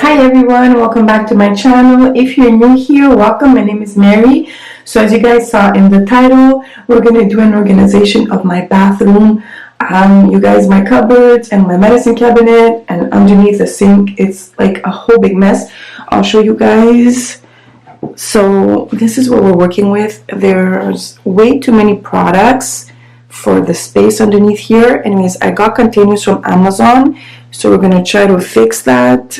Hi everyone, welcome back to my channel. If you're new here, welcome. My name is Mary. So as you guys saw in the title, we're going to do an organization of my bathroom. You guys, my cupboards and my medicine cabinet, and underneath the sink, it's like a whole big mess. I'll show you guys. So this is what we're working with. There's way too many products for the space underneath here. Anyways, I got containers from Amazon, so we're going to try to fix that.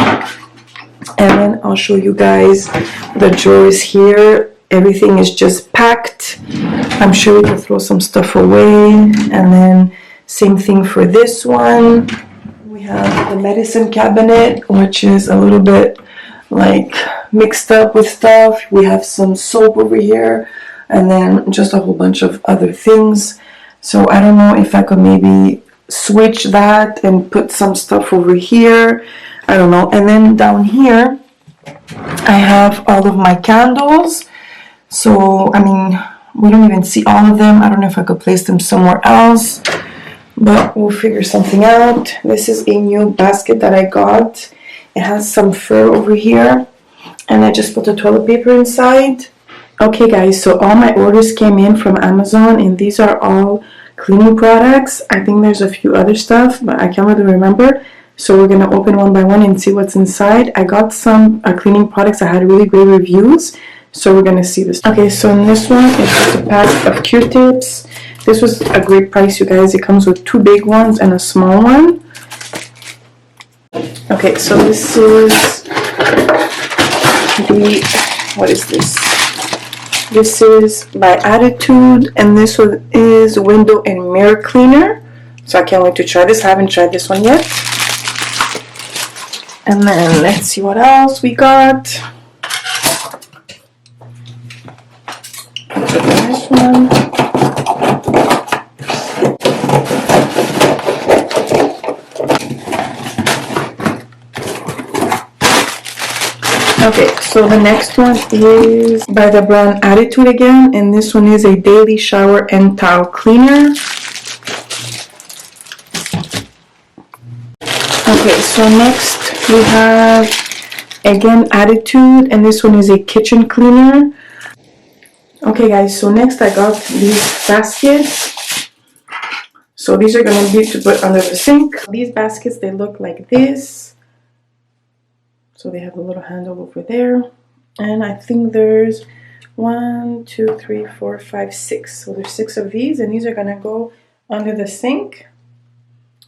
And then I'll show you guys the drawers here. Everything is just packed. I'm sure we can throw some stuff away. And then same thing for this one. We have the medicine cabinet, which is a little bit like mixed up with stuff. We have some soap over here and then just a whole bunch of other things. So I don't know if I could maybe switch that and put some stuff over here. I don't know. And then down here I have all of my candles. So I mean, we don't even see all of them. I don't know if I could place them somewhere else, but we'll figure something out. This is a new basket that I got. It has some fur over here, and I just put the toilet paper inside. Okay guys, so all my orders came in from Amazon, and these are all cleaning products. I think there's a few other stuff, but I can't really remember. So we're going to open one by one and see what's inside. I got some cleaning products that had really great reviews, so we're going to see this. Okay, so in this one, it's just a pack of Q-tips. This was a great price, you guys. It comes with 2 big ones and a small one. Okay, so this is what is this? This is by Attitude, and this one is window and mirror cleaner. So I can't wait to try this. I haven't tried this one yet. And then let's see what else we got. This one. Okay, so the next one is by the brand Attitude again, and this one is a daily shower and towel cleaner. Okay, so next we have again Attitude, and this one is a kitchen cleaner. Okay guys, so next I got these baskets. So these are going to be to put under the sink. These baskets, they look like this. So they have a little handle over there. And I think there's 1, 2, 3, 4, 5, 6. So there's 6 of these, and these are going to go under the sink.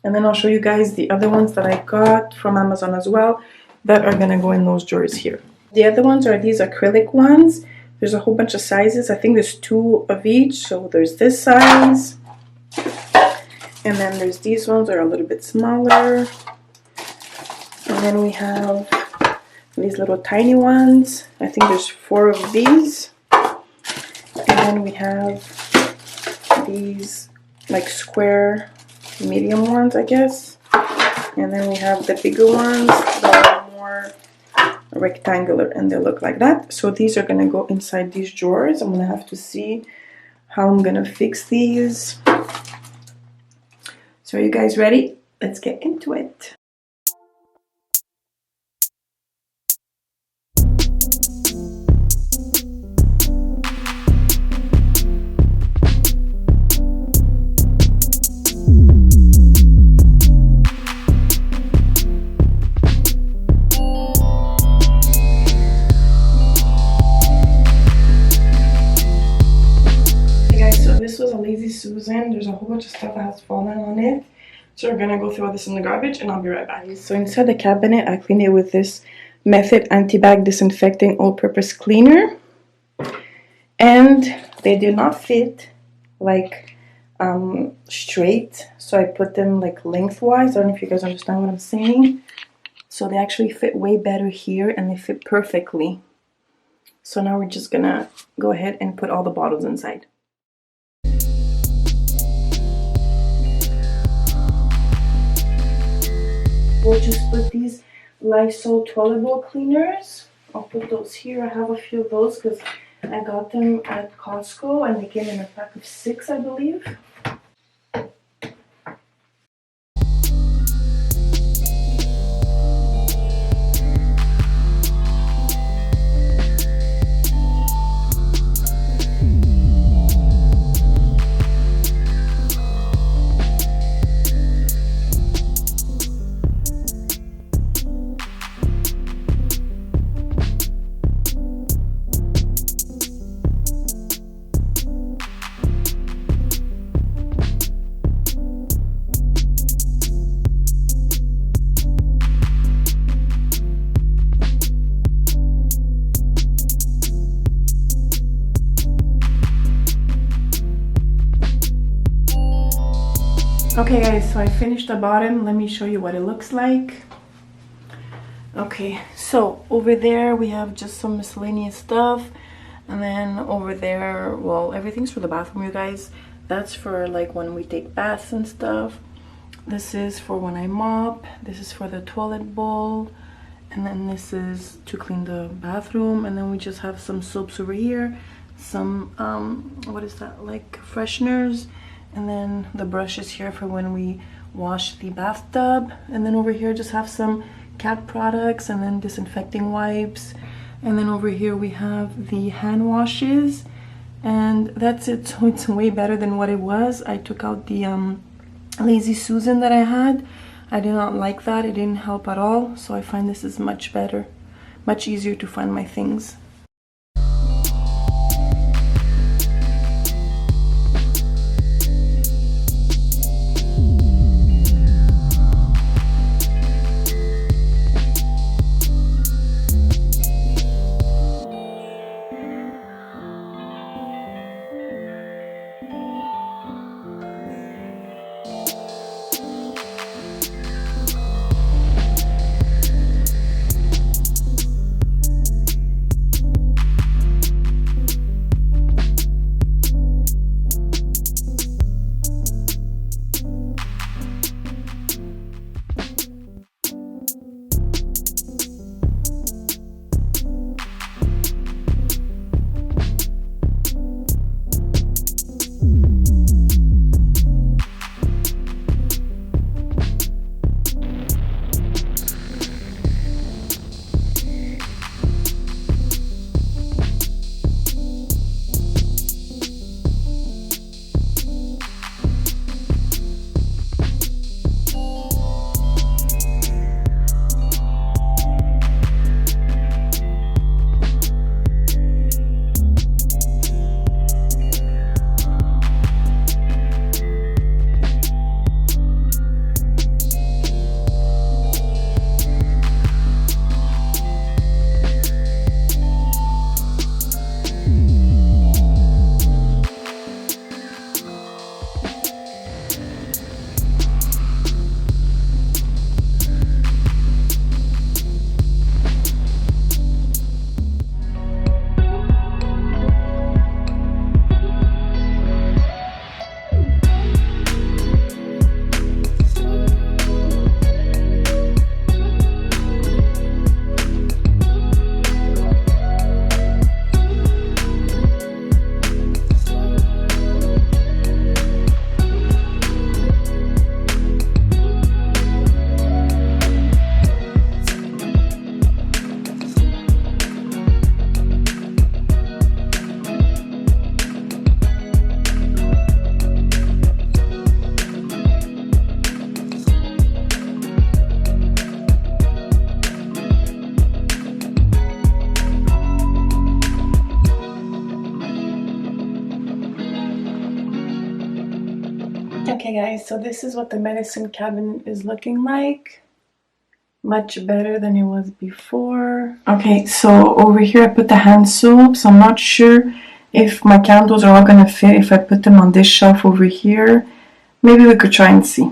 And then I'll show you guys the other ones that I got from Amazon as well that are going to go in those drawers here. The other ones are these acrylic ones. There's a whole bunch of sizes. I think there's 2 of each. So there's this size. And then there's these ones that are a little bit smaller. And then we have these little tiny ones. I think there's 4 of these. And then we have these like square medium ones, I guess. And then we have the bigger ones that are more rectangular, and they look like that. So these are going to go inside these drawers. I'm going to have to see how I'm going to fix these. So are you guys ready? Let's get into it. Susan, there's a whole bunch of stuff that has fallen on it, so we're gonna go throw this in the garbage and I'll be right back. So inside the cabinet, I cleaned it with this Method Anti-Bag Disinfecting All-Purpose Cleaner, and they did not fit like straight, so I put them like lengthwise. I don't know if you guys understand what I'm saying. So they actually fit way better here, and they fit perfectly. So now we're just gonna go ahead and put all the bottles inside. We'll just put these Lysol toilet bowl cleaners. I'll put those here. I have a few of those because I got them at Costco, and they came in a pack of 6, I believe. Okay guys, so I finished the bottom. Let me show you what it looks like. Okay, so over there we have just some miscellaneous stuff, and then over there, well, everything's for the bathroom, you guys. That's for like when we take baths and stuff. This is for when I mop. This is for the toilet bowl, and then this is to clean the bathroom. And then we just have some soaps over here, some what is that, like fresheners, and then the brush is here for when we wash the bathtub. And then over here just have some cat products, and then disinfecting wipes. And then over here we have the hand washes, and that's it. So it's way better than what it was. I took out the Lazy Susan that I had. I did not like that. It didn't help at all. So I find this is much better, much easier to find my things. Okay guys, so this is what the medicine cabinet is looking like. Much better than it was before. Okay, so over here I put the hand soaps. I'm not sure if my candles are all gonna fit if I put them on this shelf over here. Maybe we could try and see.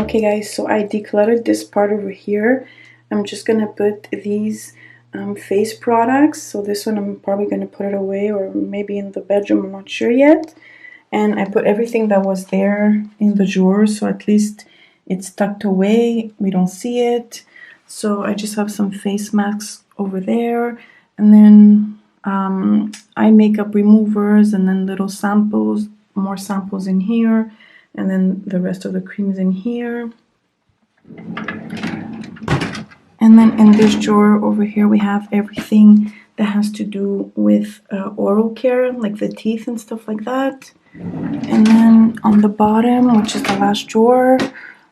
Okay guys, so I decluttered this part over here. I'm just gonna put these face products. So this one I'm probably gonna put it away, or maybe in the bedroom, I'm not sure yet. And I put everything that was there in the drawer, so at least it's tucked away, we don't see it. So I just have some face masks over there, and then eye makeup removers, and then little samples, more samples in here, and then the rest of the creams in here. And then in this drawer over here we have everything that has to do with oral care, like the teeth and stuff like that. And then on the bottom, which is the last drawer,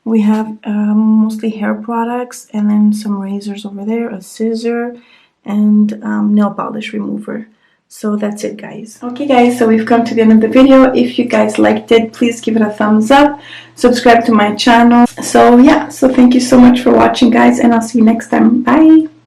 we have mostly hair products, and then some razors over there, a scissor, and nail polish remover. So that's it, guys. Okay guys, so we've come to the end of the video. If you guys liked it, please give it a thumbs up, subscribe to my channel. So yeah, so thank you so much for watching, guys, and I'll see you next time. Bye.